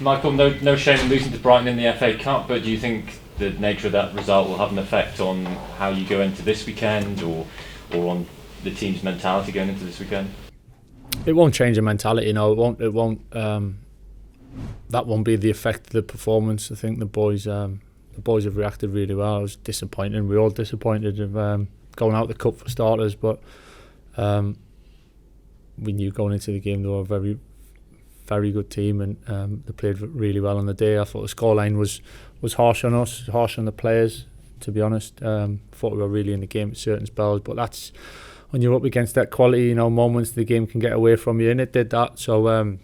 Michael, no shame in losing to Brighton in the FA Cup, but do you think the nature of that result will have an effect on how you go into this weekend, or on the team's mentality going into this weekend? It won't change the mentality, no. It won't. That won't be the effect of the performance. I think the boys have reacted really well. I was disappointed. We were all disappointed of going out the cup for starters, but we knew going into the game they were a very, very good team, and they played really well on the day. I thought the scoreline was harsh on us, harsh on the players, to be honest. Thought we were really in the game at certain spells, but that's when you're up against that quality, moments the game can get away from you, and it did that. So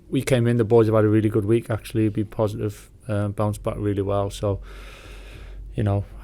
we came in, the boys have had a really good week, actually, been positive, bounced back really well. So,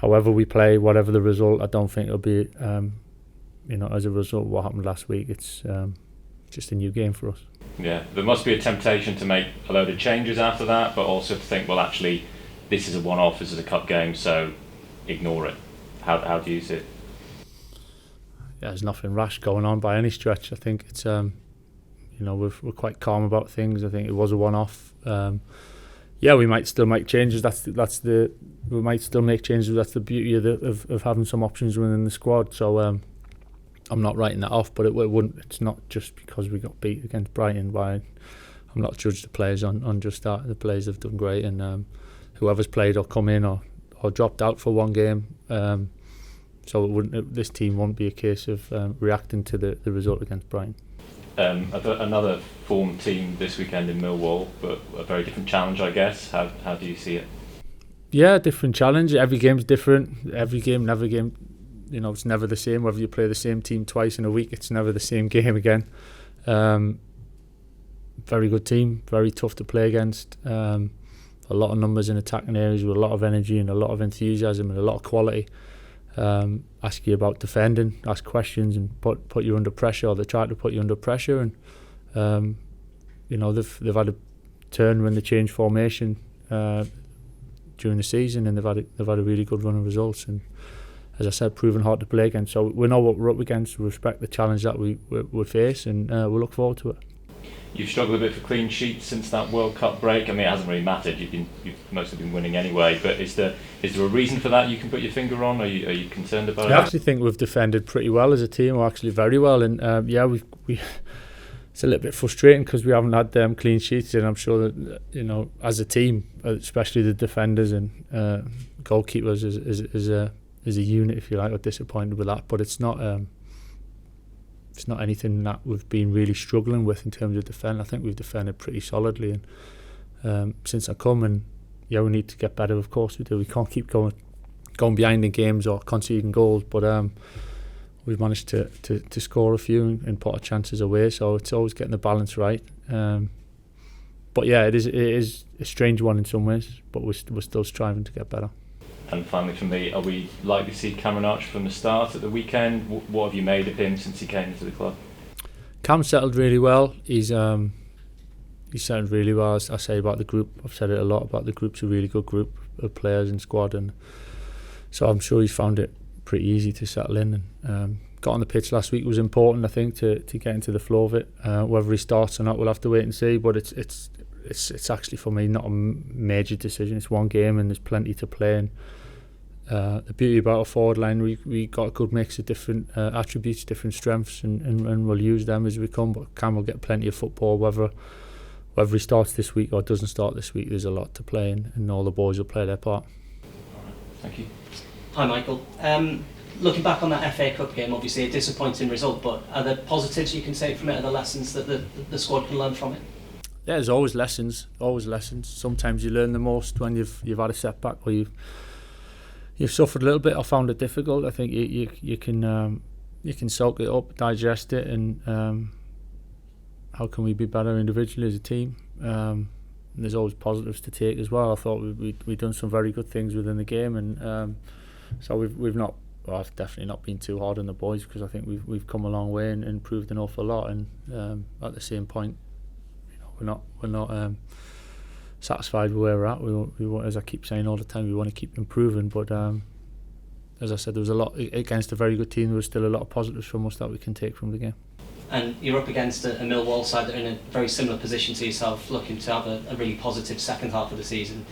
however we play, whatever the result, I don't think it'll be, as a result of what happened last week. It's just a new game for us. Yeah, there must be a temptation to make a load of changes after that, but also to think, well, actually, this is a one-off, this is a cup game, so ignore it. How do you see it? Yeah, there's nothing rash going on by any stretch. I think it's, we're quite calm about things. I think it was a one-off. We might still make changes. We might still make changes. That's the beauty of having some options within the squad. So I'm not writing that off, but it wouldn't. It's not just because we got beat against Brighton. Why I'm not judged the players on just that. The players have done great, and whoever's played or come in or dropped out for one game. So this team won't be a case of reacting to the result against Brighton. Another form team this weekend in Millwall, but a very different challenge, I guess. How do you see it? Yeah, different challenge. Every game's different. Every game, it's never the same. Whether you play the same team twice in a week, it's never the same game again. Very good team, very tough to play against. A lot of numbers in attacking areas with a lot of energy and a lot of enthusiasm and a lot of quality. Ask you about defending, ask questions, and put you under pressure, or they try to put you under pressure. And they've had a turn when they changed formation during the season, and they've had a really good run of results. And as I said, proven hard to play against. So we know what we're up against. We respect the challenge that we face, and we look forward to it. You've struggled a bit for clean sheets since that World Cup break. I mean, it hasn't really mattered. You've mostly been winning anyway. But is there a reason for that you can put your finger on? Are you concerned about it? I actually think we've defended pretty well as a team, or actually very well. And we it's a little bit frustrating because we haven't had clean sheets. And I'm sure that as a team, especially the defenders and goalkeepers, is a unit, if you like, are disappointed with that. But it's not. It's not anything that we've been really struggling with in terms of defence. I think we've defended pretty solidly, and since I come, and we need to get better. Of course we do. We can't keep going behind in games or conceding goals, but we've managed to score a few and put our chances away. So it's always getting the balance right. But yeah, it is a strange one in some ways, but we're still striving to get better. And finally for me, are we likely to see Cameron Archer from the start at the weekend? What have you made of him since he came into the club? Cam settled really well. He's settled really well. As I say about the group, I've said it a lot about the group's a really good group of players and squad, and so I'm sure he's found it pretty easy to settle in. And got on the pitch last week was important, I think, to get into the flow of it. Whether he starts or not, we'll have to wait and see. But it's actually for me not a major decision. It's one game and there's plenty to play. And the beauty about our forward line, we got a good mix of different attributes, different strengths, and we'll use them as we come. But Cam will get plenty of football, whether he starts this week or doesn't start this week. There's a lot to play, and all the boys will play their part. All right, thank you. Hi Michael. Looking back on that FA Cup game, obviously a disappointing result, but are there positives you can take from it? Are there lessons that the squad can learn from it? Yeah, there's always lessons. Sometimes you learn the most when you've had a setback, or you've suffered a little bit or found it difficult. I think you can soak it up, digest it, and how can we be better individually as a team? There's always positives to take as well. I thought we'd done some very good things within the game, and so we've not. Well, I've definitely not been too hard on the boys, because I think we've come a long way and improved an awful lot. And at the same point, we're not satisfied with where we're at. We want, as I keep saying all the time, we want to keep improving. But as I said, there was a lot against a very good team. There was still a lot of positives from us that we can take from the game. And you're up against a Millwall side that are in a very similar position to yourself, looking to have a really positive second half of the season.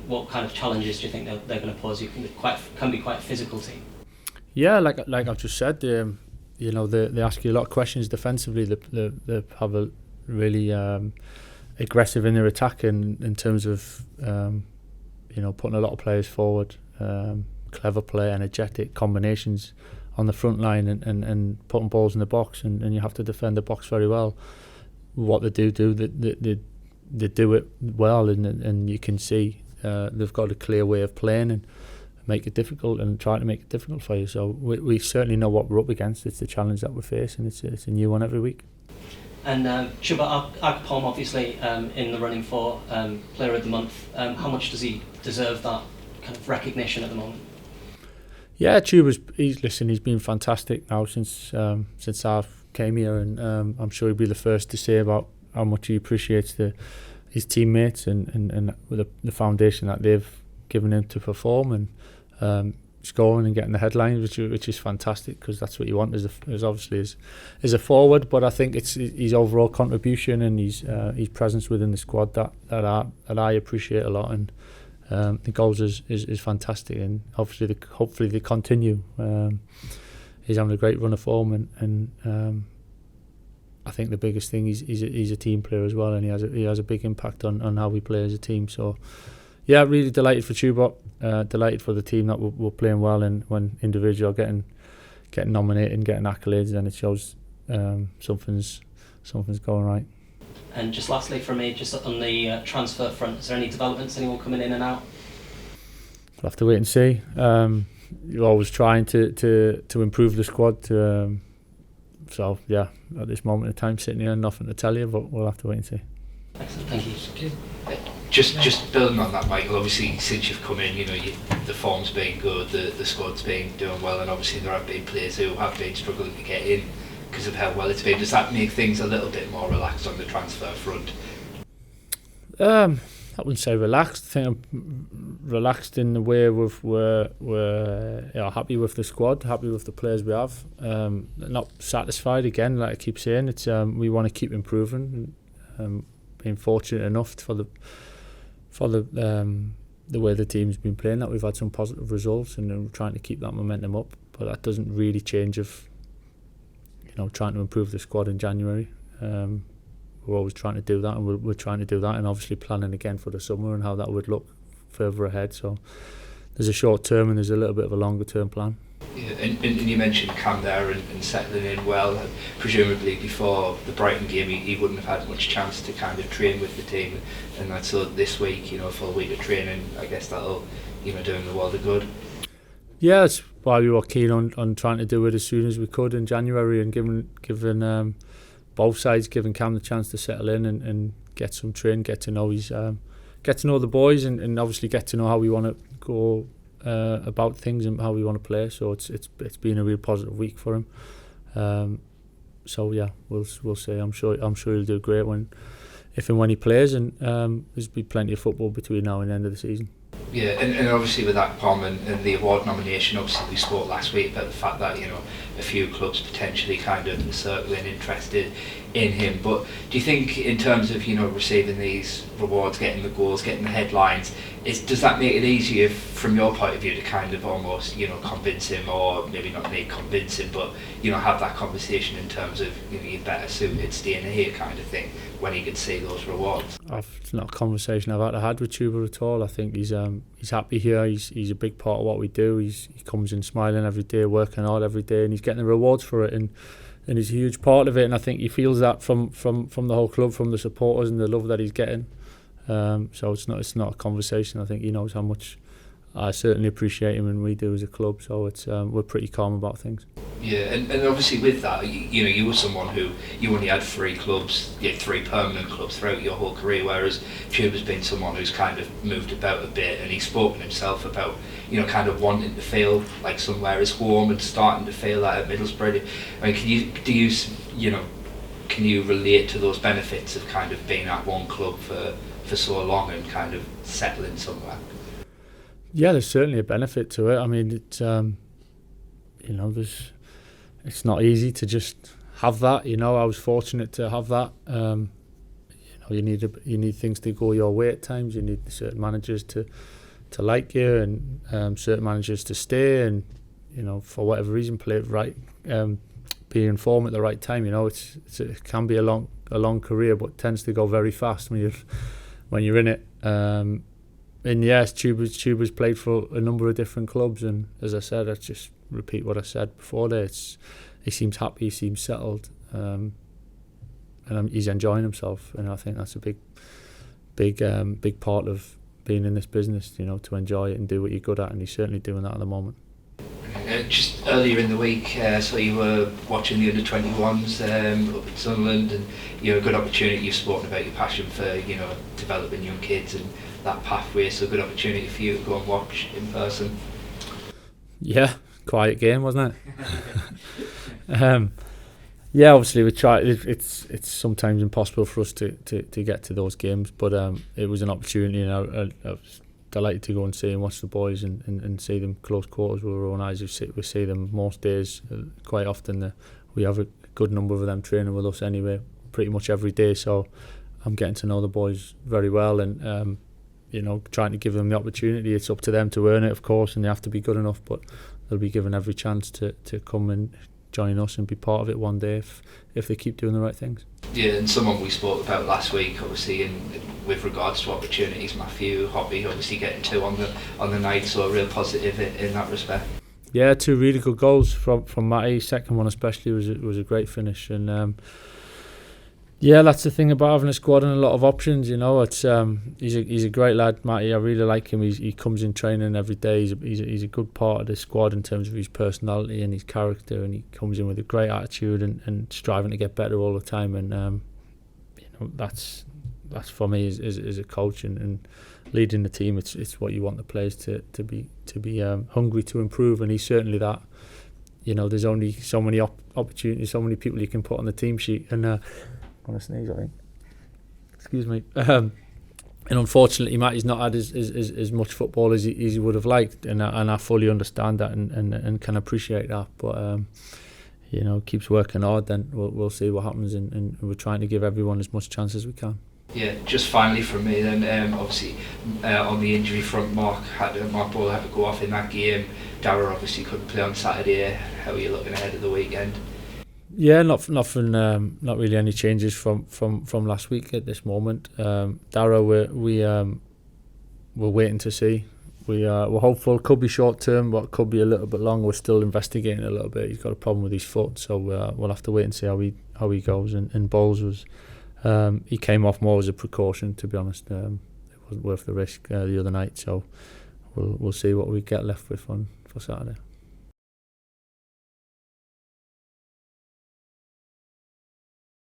What kind of challenges do you think they're going to pose? You can be quite a physical team. Yeah, like I've just said, you know, they ask you a lot of questions defensively. They have a really aggressive in their attack in terms of you know, putting a lot of players forward, clever play, energetic combinations on the front line and putting balls in the box, and you have to defend the box very well. What they do they do it well, and you can see they've got a clear way of playing and make it difficult and trying to make it difficult for you. So we certainly know what we're up against. It's the challenge that we're facing. It's a new one every week. And Chuba Akpom, obviously in the running for Player of the Month. How much does he deserve that kind of recognition at the moment? Yeah, Chuba's he's been fantastic now since I came here, and I'm sure he'll be the first to say about how much he appreciates his teammates and the foundation that they've given him to perform and scoring and getting the headlines, which is fantastic, because that's what you want as a forward. But I think it's his overall contribution and his presence within the squad that I appreciate a lot, and the goals is fantastic, and hopefully they continue. He's having a great run of form, and I think the biggest thing he's a team player as well, and he has a big impact on how we play as a team. So yeah, really delighted for Chubot, delighted for the team that we're playing well, and when individual getting nominated and getting accolades, then it shows something's going right. And just lastly from me, just on the transfer front, is there any developments, anyone coming in and out? We'll have to wait and see. You're always trying to improve the squad. So yeah, at this moment in time, sitting here, nothing to tell you, but we'll have to wait and see. Excellent, thank you. Just building on that, Michael, obviously since you've come in, you know, the form's been good, the squad's been doing well, and obviously there have been players who have been struggling to get in because of how well it's been. Does that make things a little bit more relaxed on the transfer front? I wouldn't say relaxed. I think I'm relaxed in the way we're happy with the squad, happy with the players we have. Not satisfied, again, like I keep saying. It's we want to keep improving. Being fortunate enough for the way the team's been playing, that we've had some positive results, and we're trying to keep that momentum up. But that doesn't really change of, you know, trying to improve the squad in January. We're always trying to do that, and we're trying to do that, and obviously planning again for the summer and how that would look further ahead. So there's a short term and there's a little bit of a longer term plan. Yeah, and you mentioned Cam there and settling in well. Presumably before the Brighton game he wouldn't have had much chance to kind of train with the team, and that's so this week, you know, a full week of training, I guess that'll, you know, do him the world of good. Yeah, that's why we were keen on trying to do it as soon as we could in January, and giving both sides, giving Cam the chance to settle in and get some training, get to know the boys, and obviously get to know how we want to go about things and how we want to play. So it's been a real positive week for him. So yeah, we'll see. I'm sure he'll do great if and when he plays, and there's be plenty of football between now and the end of the season. Yeah, and obviously with that Pom and the award nomination, obviously we spoke last week about the fact that, you know, a few clubs potentially kind of circling interested in him. But do you think in terms of, you know, receiving these rewards, getting the goals, getting the headlines, does that make it easier from your point of view to kind of almost, you know, convince him, or maybe not need convince him, but, you know, have that conversation in terms of, you know, you're better suited staying here kind of thing when he can see those rewards? It's not a conversation I've had with Tuber at all. I think he's happy here. He's a big part of what we do. He comes in smiling every day, working hard every day, and he's getting the rewards for it, and he's a huge part of it. And I think he feels that from the whole club, from the supporters, and the love that he's getting. So it's not a conversation. I think he knows how much I certainly appreciate him, and we do as a club. So it's we're pretty calm about things. Yeah, and obviously with that, you know, you were someone who, you only had 3 clubs, you had 3 permanent clubs throughout your whole career, whereas Tuber's been someone who's kind of moved about a bit, and he's spoken himself about, you know, kind of wanting to feel like somewhere is home and starting to feel that at Middlesbrough. I mean, can you relate to those benefits of kind of being at one club for so long and kind of settling somewhere? Yeah, there's certainly a benefit to it. I mean, it's you know, it's not easy to just have that. You know, I was fortunate to have that. You need things to go your way at times. You need certain managers to like you, and certain managers to stay, and for whatever reason play it right, be in form at the right time. It can be a long career, but tends to go very fast when you're in it. And yes, Tuba's played for a number of different clubs, and as I said, I just repeat what I said before there. He seems happy, he seems settled, and he's enjoying himself, and I think that's a big part of being in this business. To enjoy it and do what you're good at, and he's certainly doing that at the moment. Just earlier in the week, so you were watching the under-21s up at Sunderland, and a good opportunity. You've spoken about your passion for developing young kids and that pathway, so a good opportunity for you to go and watch in person. Yeah, quiet game, wasn't it? Yeah, obviously we try. It's sometimes impossible for us to get to those games, but it was an opportunity, and I was delighted to go and see and watch the boys and see them close quarters with our own eyes. We see them most days. Quite often we have a good number of them training with us anyway, pretty much every day. So I'm getting to know the boys very well, and trying to give them the opportunity. It's up to them to earn it, of course, and they have to be good enough, but they'll be given every chance to come and join us and be part of it one day if they keep doing the right things. Yeah, and someone we spoke about last week, obviously, with regards to opportunities, Matthew Hoppy obviously getting 2 on the night, so a real positive in that respect. Yeah, 2 really good goals from Matty. Second one especially was a great finish, and yeah, that's the thing about having a squad and a lot of options. It's he's a great lad, Matty. I really like him. He comes in training every day. He's a good part of the squad in terms of his personality and his character, and he comes in with a great attitude and striving to get better all the time. And that's for me as a coach and leading the team. It's what you want the players to be hungry to improve, and he's certainly that. There's only so many opportunities, so many people you can put on the team sheet, and. I'm going to sneeze, I think. Excuse me. And unfortunately, Matty's not had as much football as he would have liked, and I fully understand that and can appreciate that. But keeps working hard. Then we'll see what happens, and we're trying to give everyone as much chance as we can. Yeah, just finally from me then. Obviously, on the injury front, Mark Ball had to go off in that game. Darragh obviously couldn't play on Saturday. How are you looking ahead of the weekend? Yeah, not really any changes from last week at this moment. Darragh, we're waiting to see. We're hopeful. Could be short term, but could be a little bit long. We're still investigating a little bit. He's got a problem with his foot, so we'll have to wait and see how he goes. And Bowles was he came off more as a precaution, to be honest. It wasn't worth the risk the other night, so we'll see what we get left with for Saturday.